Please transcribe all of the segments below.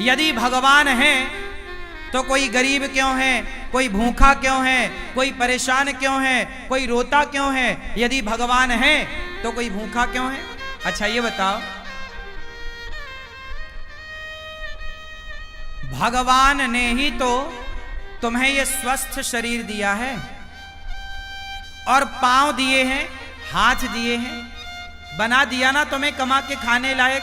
यदि भगवान है तो कोई गरीब क्यों है, कोई भूखा क्यों है, कोई परेशान क्यों है, कोई रोता क्यों है? यदि भगवान है तो कोई भूखा क्यों है? अच्छा ये बताओ, भगवान ने ही तो तुम्हें ये स्वस्थ शरीर दिया है और पांव दिए हैं, हाथ दिए हैं, बना दिया ना तुम्हें कमा के खाने लायक।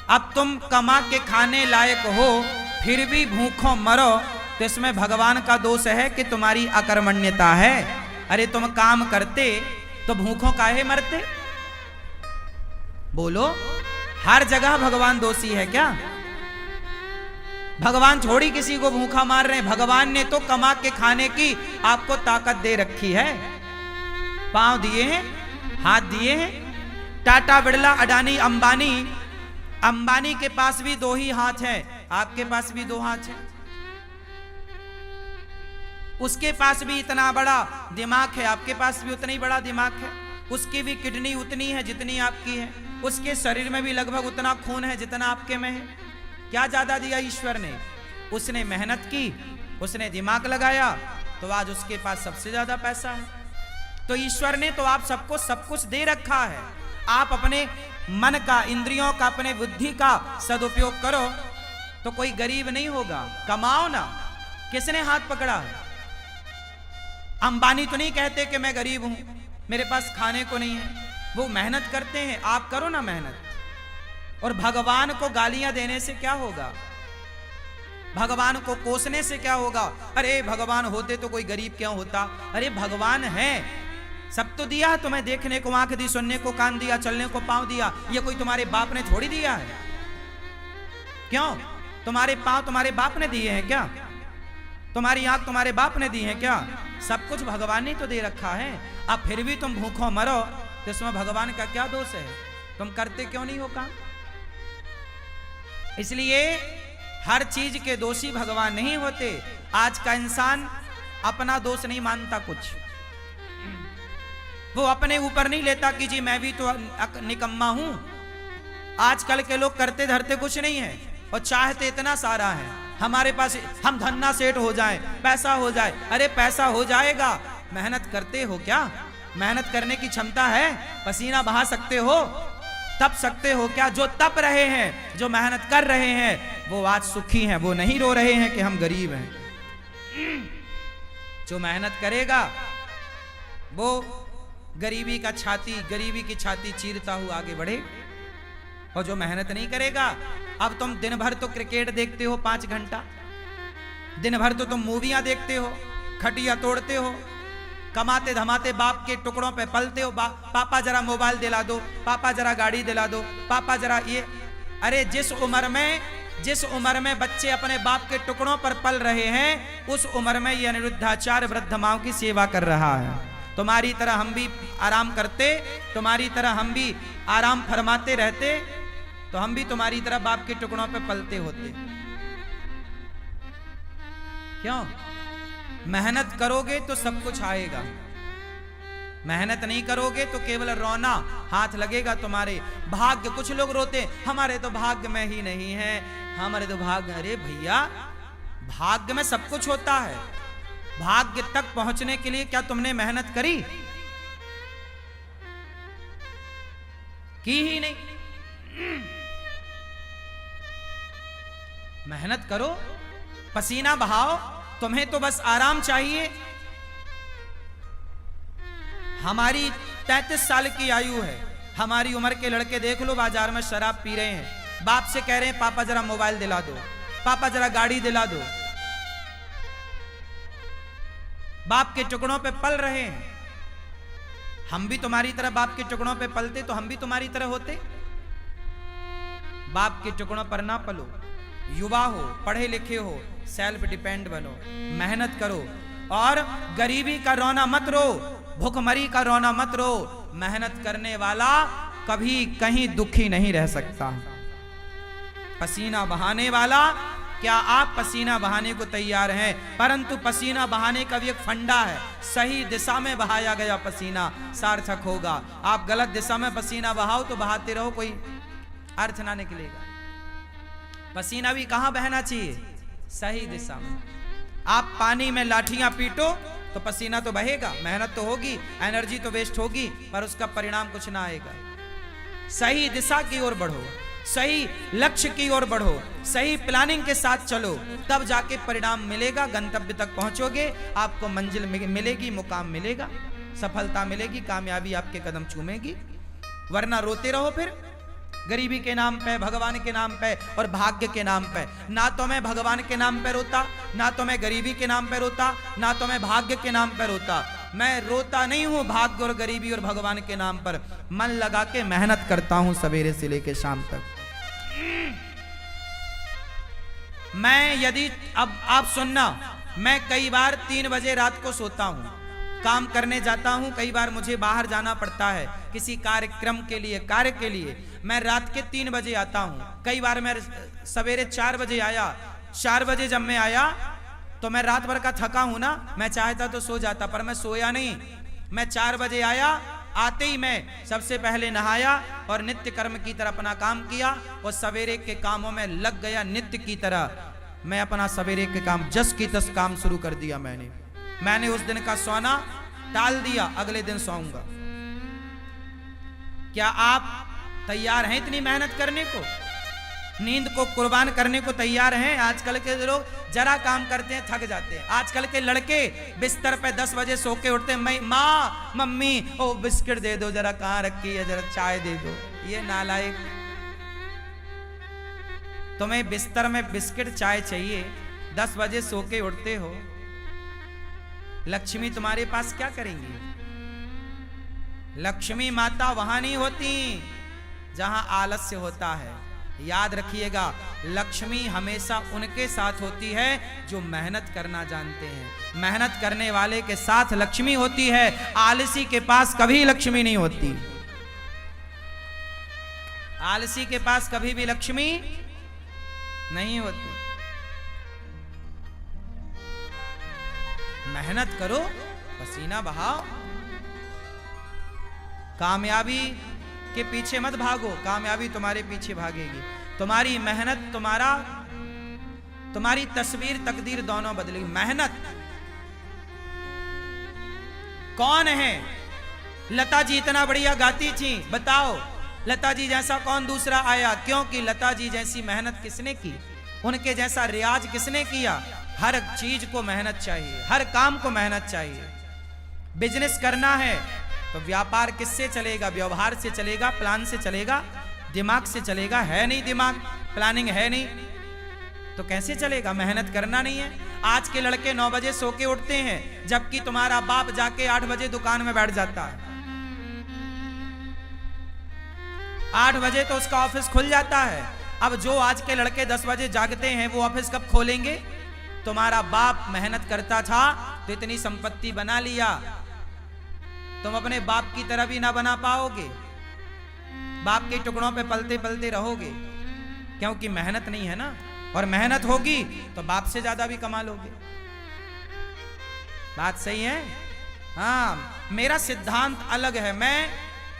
अब तुम कमा के खाने लायक हो फिर भी भूखों मरो तो इसमें भगवान का दोष है कि तुम्हारी अकर्मण्यता है। अरे तुम काम करते तो भूखों काहे मरते? बोलो, हर जगह भगवान दोषी है क्या? भगवान थोड़ी किसी को भूखा मार रहे हैं। भगवान ने तो कमा के खाने की आपको ताकत दे रखी है। पांव दिए हैं, हाथ दिए हैं। टाटा, बिड़ला, अडानी, अंबानी, अंबानी के पास भी दो ही हाथ है, आपके पास भी दो हाथ है। उसके पास भी इतना बड़ा दिमाग है, आपके पास भी उतना ही बड़ा दिमाग है। उसकी भी किडनी उतनी है जितनी आपकी है। उसके शरीर में भी लगभग उतना खून है जितना आपके में है। क्या ज्यादा दिया ईश्वर ने? उसने मेहनत की, उसने दिमाग लगाया, तो आज उसके पास सबसे ज्यादा पैसा है। तो ईश्वर ने तो आप सबको सब कुछ दे रखा है। आप अपने मन का, इंद्रियों का, अपने बुद्धि का सदुपयोग करो तो कोई गरीब नहीं होगा। कमाओ ना। किसने हाथ पकड़ा है? अंबानी तो नहीं कहते कि मैं गरीब हूं, मेरे पास खाने को नहीं है। वो मेहनत करते हैं, आप करो ना मेहनत। और भगवान को गालियां देने से क्या होगा? भगवान को कोसने से क्या होगा? अरे भगवान होते तो कोई गरीब क्यों होता? अरे भगवान है, सब तो दिया है तुम्हें। देखने को आंख दी, सुनने को कान दिया, चलने को पांव दिया। ये कोई तुम्हारे बाप ने थोड़ी दिया है। क्यों? तुम्हारे पांव तुम्हारे बाप ने दिए हैं क्या? तुम्हारी आंख तुम्हारे बाप ने दी है क्या? सब कुछ भगवान ने तो दे रखा है। अब फिर भी तुम भूखों मरो तो इसमें भगवान का क्या दोष है? तुम करते क्यों नहीं हो काम? इसलिए हर चीज के दोषी भगवान नहीं होते। आज का इंसान अपना दोष नहीं मानता कुछ। वो अपने ऊपर नहीं लेता कि जी मैं भी तो निकम्मा हूं। आजकल के लोग करते धरते कुछ नहीं है और चाहते इतना सारा है। हमारे पास, हम धन्ना सेठ हो जाए, पैसा हो जाए। अरे पैसा हो जाएगा, मेहनत करते हो क्या? मेहनत करने की क्षमता है? पसीना बहा सकते हो? तप सकते हो क्या? जो तप रहे हैं, जो मेहनत कर रहे हैं, वो आज सुखी हैं। वो नहीं रो रहे हैं कि हम गरीब हैं। जो मेहनत करेगा वो गरीबी की छाती चीरता हुआ आगे बढ़े। और जो मेहनत नहीं करेगा, अब तुम दिन भर तो क्रिकेट देखते हो 5 घंटा, दिन भर तो तुम मूवियां देखते हो, खटिया तोड़ते हो, कमाते धमाते बाप के टुकड़ों पे पलते हो। पापा जरा मोबाइल दिला दो, पापा जरा गाड़ी दिला दो, पापा जरा ये। अरे जिस उम्र में बच्चे अपने बाप के टुकड़ों पर पल रहे हैं, उस उम्र में ये अनिरुद्धाचार्य वृद्ध माओं की सेवा कर रहा है। तुम्हारी तरह हम भी आराम करते, तुम्हारी तरह हम भी आराम फरमाते रहते, तो हम भी तुम्हारी तरह बाप के टुकड़ों पे पलते होते। क्यों? मेहनत करोगे तो सब कुछ आएगा। मेहनत नहीं करोगे तो केवल रोना हाथ लगेगा तुम्हारे। भाग्य, कुछ लोग रोते हमारे तो भाग्य में ही नहीं है, हमारे तो भाग्य। अरे भैया, भाग्य में सब कुछ होता है। भाग्य तक पहुंचने के लिए क्या तुमने मेहनत करी? की ही नहीं। मेहनत करो, पसीना बहाओ। तुम्हें तो बस आराम चाहिए। हमारी 33 साल की आयु है। हमारी उम्र के लड़के देख लो, बाजार में शराब पी रहे हैं, बाप से कह रहे हैं पापा जरा मोबाइल दिला दो, पापा जरा गाड़ी दिला दो। बाप के टुकड़ों पे पल रहे हैं। हम भी तुम्हारी तरह बाप के टुकड़ों पे पलते तो हम भी तुम्हारी तरह होते। बाप के टुकड़ों पर ना पलो। युवा हो, पढ़े लिखे हो, सेल्फ डिपेंड बनो, मेहनत करो। और गरीबी का रोना मत रो, भूखमरी का रोना मत रो। मेहनत करने वाला कभी कहीं दुखी नहीं रह सकता। पसीना बहाने वाला, क्या आप पसीना बहाने को तैयार हैं? परंतु पसीना बहाने का भी एक फंडा है। सही दिशा में बहाया गया पसीना सार्थक होगा। आप गलत दिशा में पसीना बहाओ तो बहाते रहो, कोई अर्थ ना निकलेगा। पसीना भी कहां बहना चाहिए? सही दिशा में। आप पानी में लाठियां पीटो तो पसीना तो बहेगा, मेहनत तो होगी, एनर्जी तो वेस्ट होगी, पर उसका परिणाम कुछ ना आएगा। सही दिशा की ओर बढ़ो, सही लक्ष्य की ओर बढ़ो, सही प्लानिंग के साथ चलो, तब जाके परिणाम मिलेगा, गंतव्य तक पहुंचोगे, आपको मंजिल मिलेगी, मुकाम मिलेगा, सफलता मिलेगी, कामयाबी आपके कदम चूमेगी। वरना रोते रहो फिर गरीबी के नाम पे, भगवान के नाम पे और भाग्य के नाम पे। ना तो मैं भगवान के नाम पे रोता, ना तो मैं गरीबी के नाम पे रोता, ना तो मैं भाग्य के नाम पे रोता। मैं रोता नहीं हूं भाग्य और गरीबी और भगवान के नाम पर, मन लगा के मेहनत करता हूं सवेरे से लेकर शाम तक। मैं यदि अब आप सुनना, मैं कई बार 3 बजे रात को सोता हूं, काम करने जाता हूं, कई बार मुझे बाहर जाना पड़ता है किसी कार्यक्रम के लिए, कार्य के लिए, मैं रात के 3 बजे आता हूं। कई बार मैं सवेरे 4 बजे आया, 4 बजे जब मैं आया तो मैं रात भर का थका हूं ना, मैं चाहता तो सो जाता, पर मैं सोया नहीं। मैं 4 बजे आया, आते ही मैं सबसे पहले नहाया और नित्य कर्म की तरह अपना काम किया और सवेरे के कामों में लग गया। नित्य की तरह मैं अपना सवेरे के काम जस की तस काम शुरू कर दिया। मैंने उस दिन का सोना टाल दिया, अगले दिन सोऊंगा। क्या आप तैयार हैं इतनी मेहनत करने को, नींद को कुर्बान करने को तैयार हैं? आजकल के लोग जरा काम करते हैं थक जाते हैं। आजकल के लड़के बिस्तर पे 10 बजे सो के उठते हैं, माँ मम्मी ओ बिस्किट दे दो, जरा कहाँ रखी है, जरा चाय दे दो। ये नालायक, तुम्हें बिस्तर में बिस्किट चाय चाहिए, 10 बजे सो के उठते हो। लक्ष्मी तुम्हारे पास क्या करेंगी? लक्ष्मी माता वहां नहीं होती जहां आलस्य होता है। याद रखिएगा, लक्ष्मी हमेशा उनके साथ होती है जो मेहनत करना जानते हैं। मेहनत करने वाले के साथ लक्ष्मी होती है, आलसी के पास कभी लक्ष्मी नहीं होती। आलसी के पास कभी भी लक्ष्मी नहीं होती। मेहनत करो, पसीना बहाओ, कामयाबी के पीछे मत भागो, कामयाबी तुम्हारे पीछे भागेगी। तुम्हारी मेहनत तुम्हारी तस्वीर तकदीर दोनों बदलेगी। मेहनत कौन है? लता जी इतना बढ़िया गाती थी, बताओ लता जी जैसा कौन दूसरा आया? क्योंकि लता जी जैसी मेहनत किसने की, उनके जैसा रियाज किसने किया? हर चीज को मेहनत चाहिए, हर काम को मेहनत चाहिए। बिजनेस करना है तो व्यापार किससे चलेगा? व्यवहार से चलेगा, प्लान से चलेगा, दिमाग से चलेगा। है नहीं दिमाग, प्लानिंग है नहीं, तो कैसे चलेगा? मेहनत करना नहीं है। आज के लड़के 9 बजे सो के उठते हैं, जबकि तुम्हारा बाप जाके 8 बजे दुकान में बैठ जाता है। 8 बजे तो उसका ऑफिस खुल जाता है। अब जो आज के लड़के 10 बजे जागते हैं, वो ऑफिस कब खोलेंगे? तुम्हारा बाप मेहनत करता था तो इतनी संपत्ति बना लिया, तुम अपने बाप की तरह भी ना बना पाओगे, बाप के टुकड़ों पे पलते पलते रहोगे, क्योंकि मेहनत नहीं है ना। और मेहनत होगी तो बाप से ज्यादा भी कमा लोगे। बात सही है? हाँ, मेरा सिद्धांत अलग है। मैं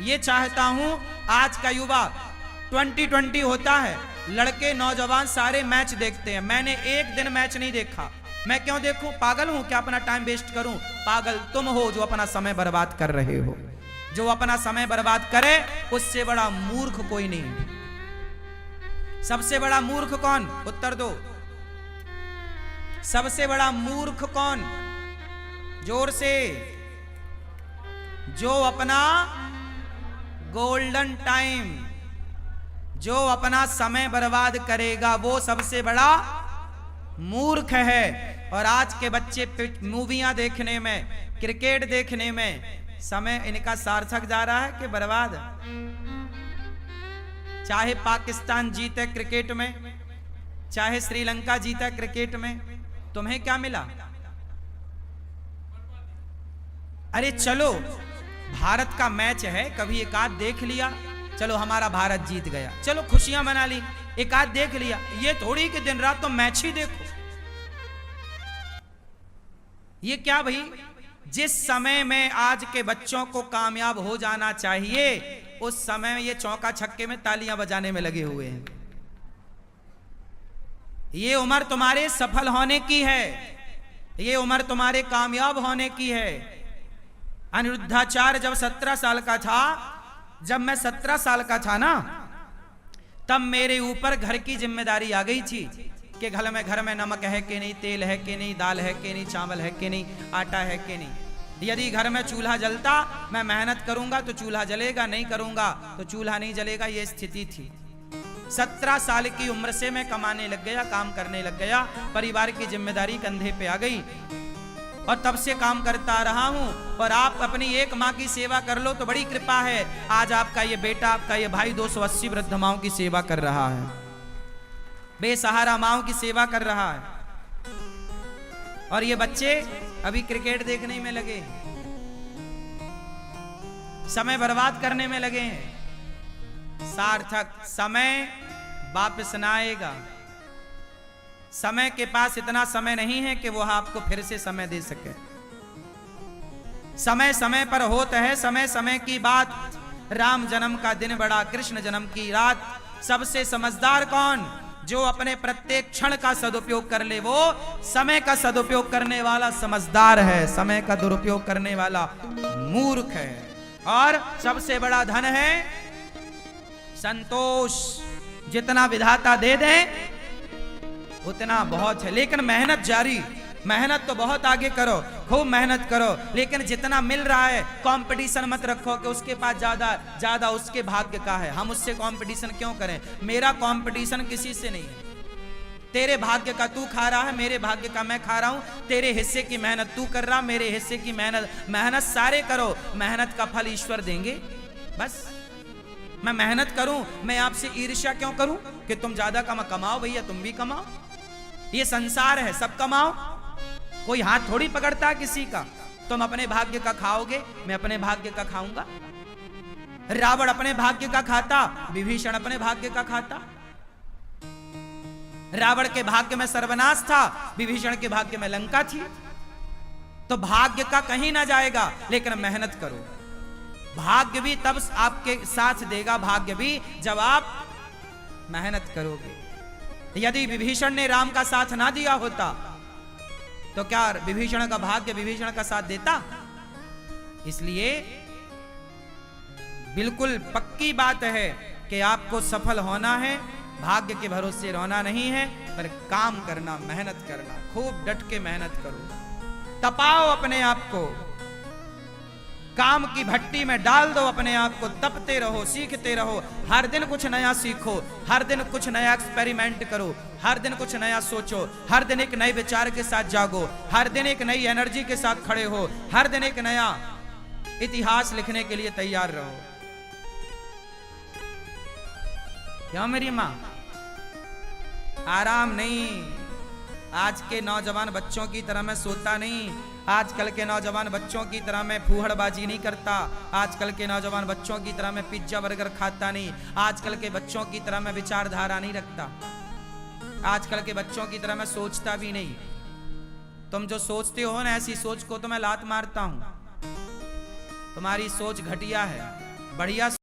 ये चाहता हूं आज का युवा 2020 होता है, लड़के नौजवान सारे मैच देखते हैं। मैंने एक दिन मैच नहीं देखा। मैं क्यों देखूं? पागल हूं क्या अपना टाइम वेस्ट करूं? पागल तुम हो जो अपना समय बर्बाद कर रहे हो। जो अपना समय बर्बाद करे उससे बड़ा मूर्ख कोई नहीं। सबसे बड़ा मूर्ख कौन? उत्तर दो। सबसे बड़ा मूर्ख कौन? जोर से। जो अपना गोल्डन टाइम, जो अपना समय बर्बाद करेगा, वो सबसे बड़ा मूर्ख है। और आज के बच्चे मूवियां देखने में, क्रिकेट देखने में समय इनका सार्थक जा रहा है कि बर्बाद? चाहे पाकिस्तान जीते क्रिकेट में, चाहे श्रीलंका जीता क्रिकेट में, तुम्हें क्या मिला? अरे चलो, भारत का मैच है, कभी एक आध देख लिया, चलो हमारा भारत जीत गया, चलो खुशियां मना ली, एक आध देख लिया। ये थोड़ी कि दिन रात तो मैच ही देखो। ये क्या भाई? जिस समय में आज के बच्चों को कामयाब हो जाना चाहिए, उस समय ये चौका छक्के में तालियां बजाने में लगे हुए हैं। ये उम्र तुम्हारे सफल होने की है, ये उम्र तुम्हारे कामयाब होने की है। अनिरुद्धाचार्य जब 17 साल का था, जब मैं 17 साल का था ना, तब मेरे ऊपर घर की जिम्मेदारी आ गई थी कि घर में नमक है कि नहीं, तेल है कि नहीं, दाल है कि नहीं, चावल है कि नहीं, आटा है कि नहीं। यदि घर में चूल्हा जलता, मैं मेहनत करूंगा तो चूल्हा जलेगा, नहीं करूंगा तो चूल्हा नहीं जलेगा, ये स्थिति थी। 17 साल की उम्र से मैं कमाने लग गया, काम करने लग गया, परिवार की जिम्मेदारी कंधे पे आ गई और तब से काम करता रहा हूं। और आप अपनी एक माँ की सेवा कर लो तो बड़ी कृपा है। आज आपका ये बेटा, आपका ये भाई 280 वृद्ध माओं की सेवा कर रहा है, बेसहारा माओं की सेवा कर रहा है। और ये बच्चे अभी क्रिकेट देखने में लगे, समय बर्बाद करने में लगे हैं। सार्थक समय वापस ना आएगा। समय के पास इतना समय नहीं है कि वो आपको फिर से समय दे सके। समय समय पर होता है, समय समय की बात। राम जन्म का दिन बड़ा, कृष्ण जन्म की रात। सबसे समझदार कौन? जो अपने प्रत्येक क्षण का सदुपयोग कर ले, वो समय का सदुपयोग करने वाला समझदार है। समय का दुरुपयोग करने वाला मूर्ख है। और सबसे बड़ा धन है संतोष। जितना विधाता दे दे उतना बहुत है, लेकिन मेहनत जारी। मेहनत तो बहुत आगे करो, खूब मेहनत करो, लेकिन जितना मिल रहा है कंपटीशन मत रखो कि उसके पास ज्यादा उसके भाग्य का है, हम उससे कंपटीशन क्यों करें। मेरा कंपटीशन किसी से नहीं है। तेरे भाग्य का तू खा रहा है, मेरे भाग्य का मैं खा रहा हूं। तेरे हिस्से की मेहनत तू कर रहा, मेरे हिस्से की मेहनत सारे करो। मेहनत का फल ईश्वर देंगे। बस मैं मेहनत करूं, मैं आपसे ईर्ष्या क्यों करूं कि तुम ज्यादा कमाओ। भैया तुम भी कमाओ, ये संसार है, सब कमाओ। कोई हाथ थोड़ी पकड़ता किसी का। तुम अपने भाग्य का खाओगे, मैं अपने भाग्य का खाऊंगा। रावण अपने भाग्य का खाता, विभीषण अपने भाग्य का खाता। रावण के भाग्य में सर्वनाश था, विभीषण के भाग्य में लंका थी। तो भाग्य का कहीं ना जाएगा, लेकिन मेहनत करो। भाग्य भी तब आपके साथ देगा, भाग्य भी जब आप मेहनत करोगे। यदि विभीषण ने राम का साथ ना दिया होता तो क्या विभीषण का भाग्य विभीषण का साथ देता? इसलिए बिल्कुल पक्की बात है कि आपको सफल होना है, भाग्य के भरोसे रहना नहीं है, पर काम करना, मेहनत करना। खूब डट के मेहनत करो, तपाओ अपने आप को, काम की भट्टी में डाल दो अपने आप को, तपते रहो, सीखते रहो। हर दिन कुछ नया सीखो, हर दिन कुछ नया एक्सपेरिमेंट करो, हर दिन कुछ नया सोचो, हर दिन एक नए विचार के साथ जागो, हर दिन एक नई एनर्जी के साथ खड़े हो, हर दिन एक नया इतिहास लिखने के लिए तैयार रहो। क्यों मेरी मां? आराम नहीं। आज के नौजवान बच्चों की तरह मैं सोता नहीं, आजकल के नौजवान बच्चों की तरह मैं फूहड़बाजी नहीं करता, आजकल के नौजवान बच्चों की तरह मैं पिज्जा बर्गर खाता नहीं, आजकल के बच्चों की तरह मैं विचारधारा नहीं रखता, आजकल के बच्चों की तरह मैं सोचता भी नहीं। तुम जो सोचते हो ना, ऐसी सोच को तो मैं लात मारता हूं। तुम्हारी सोच घटिया है, बढ़िया